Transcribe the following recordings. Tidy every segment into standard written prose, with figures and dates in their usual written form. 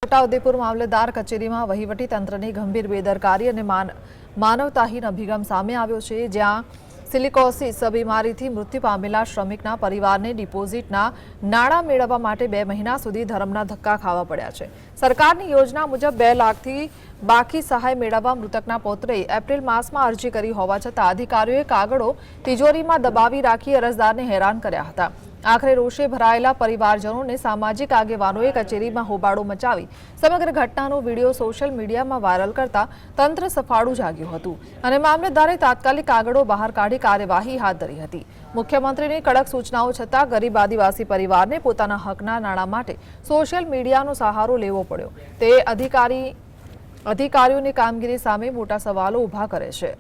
છોટાઉદેપુર મામલતદાર કચેરીમાં વહીવટી તંત્રની ગંભીર બેદરકારી અને માનવતાહીન અભિગમ સામે આવ્યો છે, જ્યાં સિલિકોસિસ બીમારીથી મૃત્યુ પામેલા શ્રમિકના પરિવારને ડિપોઝિટના નાણાં મેળવવા માટે 2 મહિના સુધી ધરમના ધક્કા ખાવા પડ્યા છે। સરકારની યોજના મુજબ 2 લાખથી બાકી સહાય મેળવવા મૃતકના પૌત્રએ એપ્રિલ માસમાં અરજી કરી હોવા છતાં અધિકારીઓએ કાગળો તિજોરીમાં દબાવી રાખી અરજદારને હેરાન કર્યા હતા। આખરે રોષે ભરાયેલા પરિવારજનોને સામાજિક આગેવાનોએ કચેરીમાં હોબાળો મચાવી સમગ્ર ઘટનાનો વિડીયો સોશિયલ મીડિયામાં વાયરલ કરતા તંત્ર સફાળું જાગ્યું હતું અને મામલતદારે તાત્કાલિક કાગળો બહાર કાઢી કાર્યવાહી હાથ ધરી હતી। મુખ્યમંત્રીની કડક સૂચનાઓ છતાં ગરીબ આદિવાસી પરિવારને પોતાના હકના નાણાં માટે સોશિયલ મીડિયાનો સહારો લેવો પડ્યો। તે અધિકારીઓની કામગીરી સામે મોટા સવાલો ઊભા કરે છે।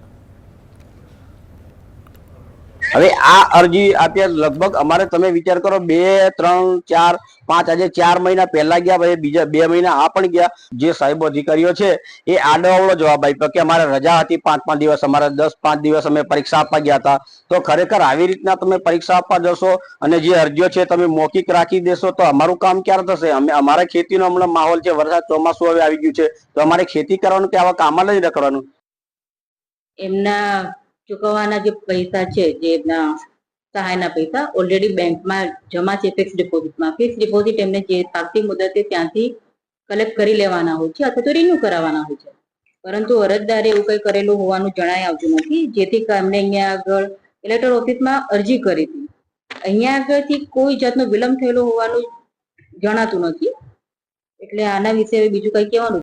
હવે આ અરજી આપ્યા લગભગ અમારે તમે વિચાર કરો 2, 3, 4, 5 આજે 4 મહિના પહેલા ગયા, પછી બીજા 2 મહિના આ પણ ગયા। જે સાહેબ અધિકારીઓ છે એ આડોઅવળો જવાબ આપ્યો કે અમારે રજા હતી 5 દિવસ, અમારે 10-5 દિવસ અમે પરીક્ષા આપવા ગયા હતા। તો ખરેખર આવી રીતના તમે પરીક્ષા આપવા જશો અને જે અરજીઓ છે તમે મૌખિક રાખી દેશો તો અમારું કામ ક્યારે થશે? અમારે ખેતીનો હમણાં માહોલ છે, વરસાદ ચોમાસું હવે આવી ગયું છે, તો અમારે ખેતી કરવાનું કે આવા કામમાં નહીં રખડવાનું। એમના ચૂકવવાના જે પૈસા છે, જે એમના સહાયના પૈસા ઓલરેડી બેંકમાં જમા છે ફિક્સ ડિપોઝિટમાં। ફિક્સ ડિપોઝિટ એમને જે પાકતી મુદતે ત્યાંથી કલેક્ટ કરી લેવાના હોય છે અથવા તો રિન્યુ કરાવવાના હોય છે, પરંતુ અરજદારે એવું કંઈ કરેલું હોવાનું જણાય આવતું નથી, જેથી અમને અહીંયા આગળ કલેક્ટર ઓફિસમાં અરજી કરી હતી। અહીંયા આગળથી કોઈ જાતનો વિલંબ થયેલો હોવાનું જણાતું નથી, એટલે આના વિશે બીજું કંઈ કહેવાનું